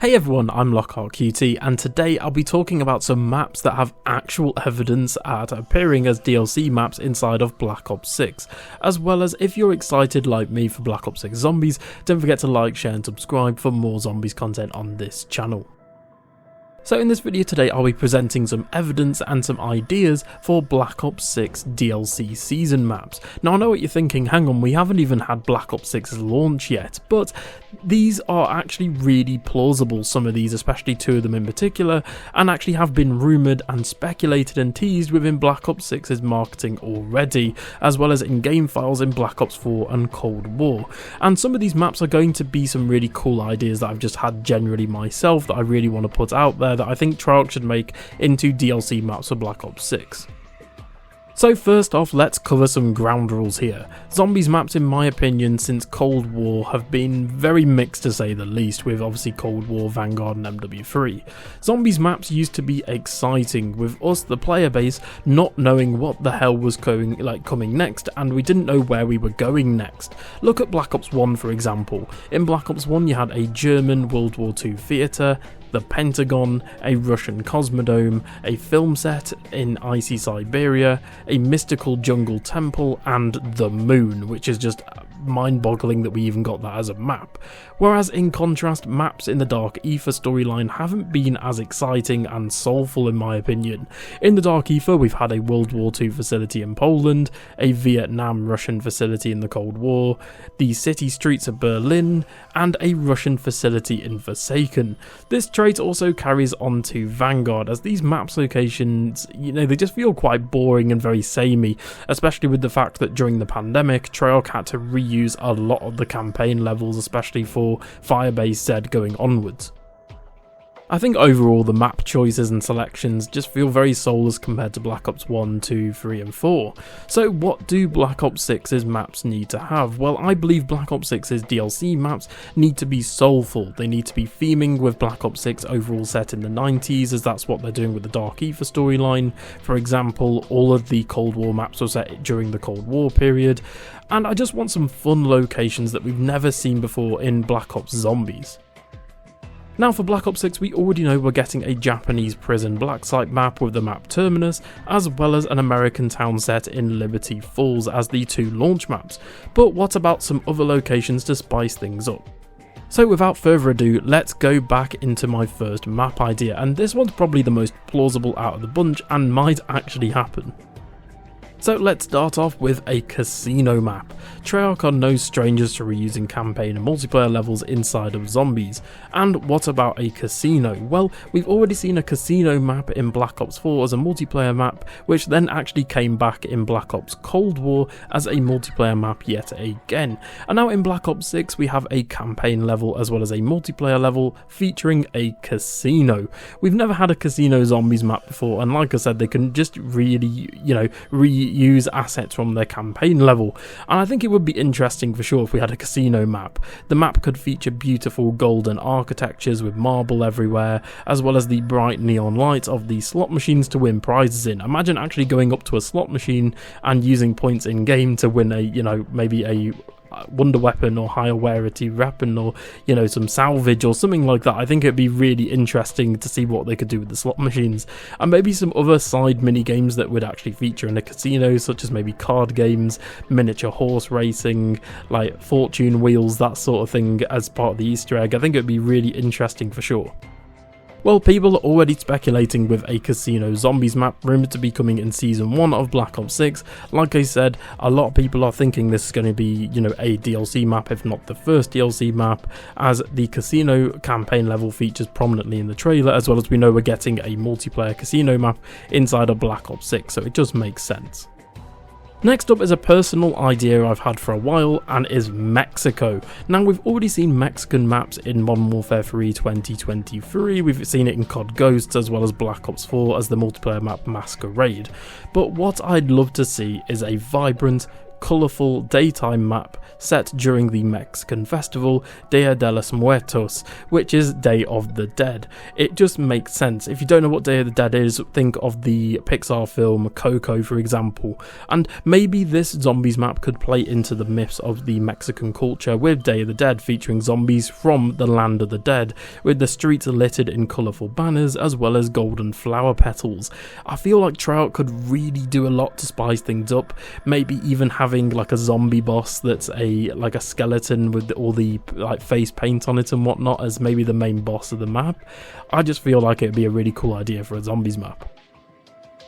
Hey everyone, I'm LockhartQT, and today I'll be talking about some maps that have actual evidence at appearing as DLC maps inside of Black Ops 6, as well as if you're excited like me for Black Ops 6 Zombies, don't forget to like, share and subscribe for more zombies content on this channel. So in this video today I'll be presenting some evidence and some ideas for Black Ops 6 DLC season maps. Now I know what you're thinking, hang on, we haven't even had Black Ops 6's launch yet, but these are actually really plausible, some of these, especially two of them in particular, and actually have been rumoured and speculated and teased within Black Ops 6's marketing already, as well as in game files in Black Ops 4 and Cold War. And some of these maps are going to be some really cool ideas that I've just had generally myself that I really want to put out there that I think Treyarch should make into DLC maps for Black Ops 6. So first off, let's cover some ground rules here. Zombies maps, in my opinion, since Cold War have been very mixed to say the least, with obviously Cold War, Vanguard and MW3. Zombies maps used to be exciting, with us, the player base, not knowing what the hell was coming next, and we didn't know where we were going next. Look at Black Ops 1 for example. In Black Ops 1 you had a German World War II theatre, the Pentagon, a Russian Cosmodome, a film set in icy Siberia, a mystical jungle temple, and the moon, which is just mind-boggling that we even got that as a map. Whereas in contrast, maps in the Dark Ether storyline haven't been as exciting and soulful in my opinion. In the Dark Ether we've had a World War II facility in Poland, a Vietnam-Russian facility in the Cold War, the city streets of Berlin, and a Russian facility in Forsaken. This trait also carries on to Vanguard, as these maps locations, they just feel quite boring and very samey, especially with the fact that during the pandemic, Treyarch had to reuse a lot of the campaign levels, especially for Firebase Z going onwards. I think overall the map choices and selections just feel very soulless compared to Black Ops 1, 2, 3 and 4. So what do Black Ops 6's maps need to have? Well, I believe Black Ops 6's DLC maps need to be soulful. They need to be theming with Black Ops 6 overall set in the 90s, as that's what they're doing with the Dark Ether storyline. For example, all of the Cold War maps were set during the Cold War period, and I just want some fun locations that we've never seen before in Black Ops Zombies. Now for Black Ops 6 we already know we're getting a Japanese prison black site map with the map Terminus, as well as an American town set in Liberty Falls as the two launch maps, but what about some other locations to spice things up? So without further ado, let's go back into my first map idea, and this one's probably the most plausible out of the bunch and might actually happen. So let's start off with a casino map. Treyarch are no strangers to reusing campaign and multiplayer levels inside of Zombies. And what about a casino? Well, we've already seen a casino map in Black Ops 4 as a multiplayer map, which then actually came back in Black Ops Cold War as a multiplayer map yet again. And now in Black Ops 6 we have a campaign level as well as a multiplayer level featuring a casino. We've never had a casino Zombies map before, and like I said, they can just really, reuse assets from their campaign level, and I think it would be interesting for sure if we had a casino map. The map could feature beautiful golden architectures with marble everywhere, as well as the bright neon lights of the slot machines to win prizes in. Imagine actually going up to a slot machine and using points in game to win a, maybe a wonder weapon or higher rarity weapon, or some salvage or something like that. I think it'd be really interesting to see what they could do with the slot machines, and maybe some other side mini games that would actually feature in a casino, such as maybe card games, miniature horse racing, like fortune wheels, that sort of thing as part of the Easter egg. I think it'd be really interesting for sure. Well, people are already speculating with a casino Zombies map rumoured to be coming in Season 1 of Black Ops 6. Like I said, a lot of people are thinking this is going to be, a DLC map, if not the first DLC map, as the casino campaign level features prominently in the trailer, as well as we know we're getting a multiplayer casino map inside of Black Ops 6, so it just makes sense. Next up is a personal idea I've had for a while, and is Mexico. Now, we've already seen Mexican maps in Modern Warfare 3 2023, we've seen it in COD Ghosts as well as Black Ops 4 as the multiplayer map Masquerade, but what I'd love to see is a vibrant, colourful daytime map set during the Mexican festival Dia de los Muertos, which is Day of the Dead. It just makes sense. If you don't know what Day of the Dead is, think of the Pixar film Coco, for example, and maybe this zombies map could play into the myths of the Mexican culture with Day of the Dead featuring zombies from the land of the dead, with the streets littered in colourful banners as well as golden flower petals. I feel like Treyarch could really do a lot to spice things up, maybe even having like a zombie boss that's a skeleton with all the like face paint on it and whatnot as maybe the main boss of the map. I just feel like it'd be a really cool idea for a zombies map.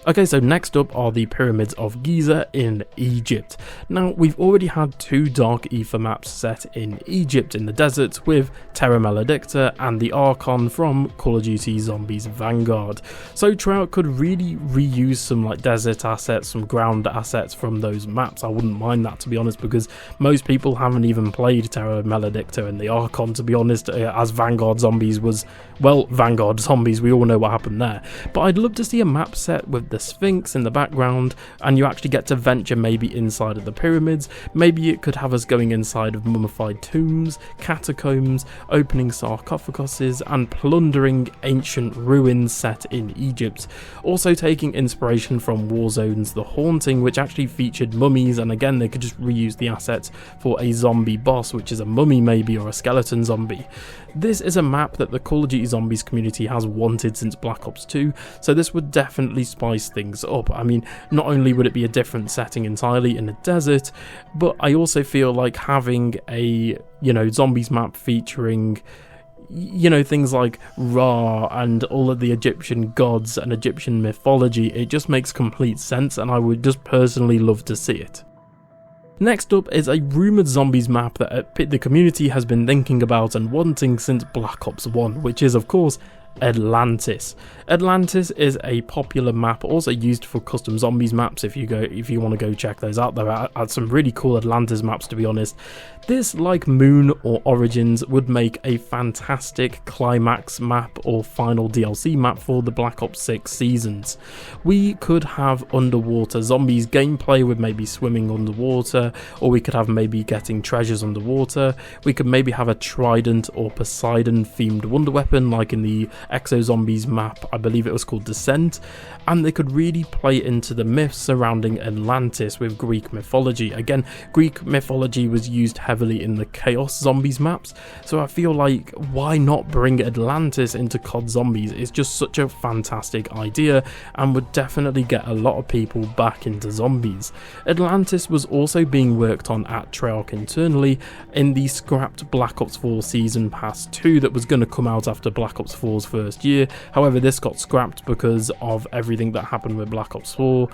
Okay, so next up are the Pyramids of Giza in Egypt. Now, we've already had 2 Dark Aether maps set in Egypt in the desert with Terra Maledicta and the Archon from Call of Duty Zombies Vanguard. So Treyarch could really reuse some like desert assets, some ground assets from those maps. I wouldn't mind that, to be honest, because most people haven't even played Terra Maledicta and the Archon, to be honest, as Vanguard Zombies was, well, Vanguard Zombies, we all know what happened there. But I'd love to see a map set with the Sphinx in the background, and you actually get to venture maybe inside of the pyramids. Maybe it could have us going inside of mummified tombs, catacombs, opening sarcophaguses, and plundering ancient ruins set in Egypt. Also taking inspiration from Warzone's The Haunting, which actually featured mummies, and again they could just reuse the assets for a zombie boss, which is a mummy maybe, or a skeleton zombie. This is a map that the Call of Duty Zombies community has wanted since Black Ops 2, so this would definitely spice things up. I mean, not only would it be a different setting entirely in a desert, but I also feel like having a, zombies map featuring, things like Ra and all of the Egyptian gods and Egyptian mythology, it just makes complete sense, and I would just personally love to see it. Next up is a rumoured zombies map that the community has been thinking about and wanting since Black Ops 1, which is of course Atlantis. Atlantis is a popular map, also used for custom zombies maps. If you want to go check those out, there are some really cool Atlantis maps, to be honest. This, like Moon or Origins, would make a fantastic climax map or final DLC map for the Black Ops 6 seasons. We could have underwater zombies gameplay with maybe swimming underwater, or we could have maybe getting treasures underwater. We could maybe have a Trident or Poseidon themed wonder weapon like in the Exo Zombies map, I believe it was called Descent, and they could really play into the myths surrounding Atlantis with Greek mythology. Again, Greek mythology was used heavily in the Chaos Zombies maps, so I feel like why not bring Atlantis into COD Zombies? It's just such a fantastic idea and would definitely get a lot of people back into zombies. Atlantis was also being worked on at Treyarch internally in the scrapped Black Ops 4 Season Pass 2 that was going to come out after Black Ops 4's first year. However, this got scrapped because of everything that happened with Black Ops 4.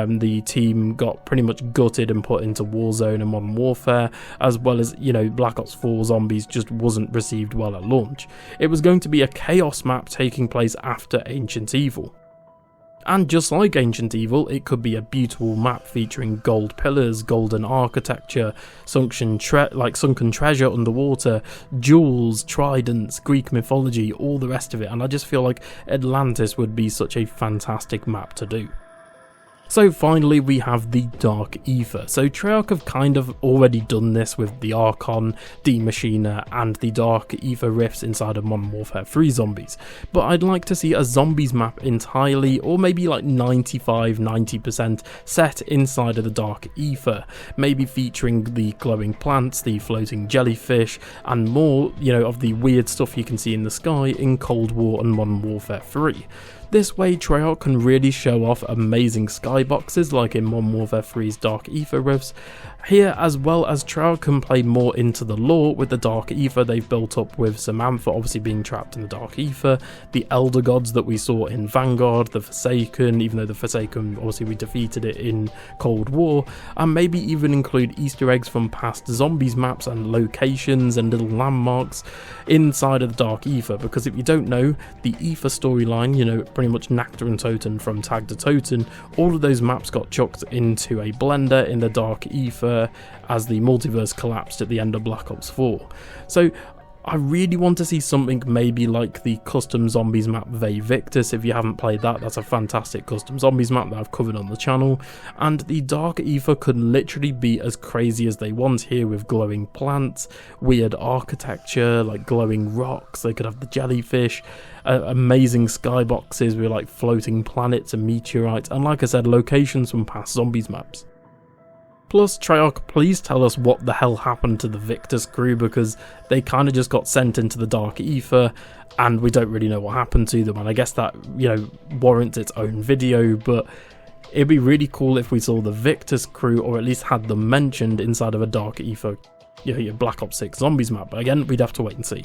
The team got pretty much gutted and put into Warzone and Modern Warfare, as well as, Black Ops 4 Zombies just wasn't received well at launch. It was going to be a Chaos map taking place after Ancient Evil. And just like Ancient Evil, it could be a beautiful map featuring gold pillars, golden architecture, sunken treasure underwater, jewels, tridents, Greek mythology, all the rest of it, and I just feel like Atlantis would be such a fantastic map to do. So finally we have the Dark Aether. So Treyarch have kind of already done this with the Archon, D Machina and the Dark Aether rifts inside of Modern Warfare 3 Zombies. But I'd like to see a zombies map entirely, or maybe like 95-90% set inside of the Dark Aether. Maybe featuring the glowing plants, the floating jellyfish and more, of the weird stuff you can see in the sky in Cold War and Modern Warfare 3. This way Treyarch can really show off amazing skyboxes like in Modern Warfare 3's Dark Aether rifts. Here, as well as Treyarch can play more into the lore with the Dark Aether they've built up with Samantha obviously being trapped in the Dark Aether, the Elder Gods that we saw in Vanguard, the Forsaken, even though the Forsaken obviously we defeated it in Cold War, and maybe even include Easter eggs from past Zombies maps and locations and little landmarks inside of the Dark Aether, because if you don't know, the Aether storyline, pretty much Nectar and Toten from Tag to Toten, all of those maps got chucked into a blender in the Dark Aether as the multiverse collapsed at the end of Black Ops 4. So I really want to see something maybe like the custom zombies map Victus. If you haven't played that, that's a fantastic custom zombies map that I've covered on the channel. And the Dark Aether could literally be as crazy as they want here, with glowing plants, weird architecture, like glowing rocks. They could have the jellyfish, amazing skyboxes with like floating planets and meteorites, and like I said, locations from past zombies maps. Plus, Treyarch, please tell us what the hell happened to the Victus crew, because they kind of just got sent into the Dark Aether and we don't really know what happened to them, and I guess that, you know, warrants its own video. But it'd be really cool if we saw the Victus crew, or at least had them mentioned inside of a Dark Aether, you know, your Black Ops 6 zombies map. But again, we'd have to wait and see.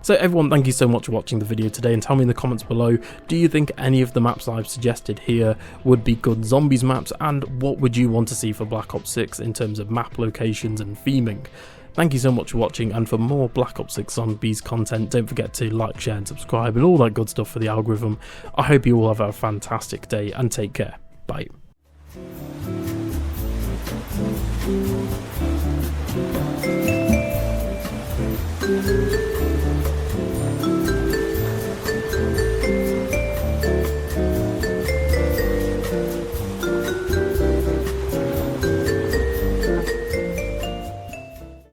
So everyone, thank you so much for watching the video today, and tell me in the comments below, do you think any of the maps I've suggested here would be good zombies maps, and what would you want to see for Black Ops 6 in terms of map locations and theming? Thank you so much for watching, and for more Black Ops 6 zombies content, don't forget to like, share and subscribe and all that good stuff for the algorithm. I hope you all have a fantastic day, and take care. Bye.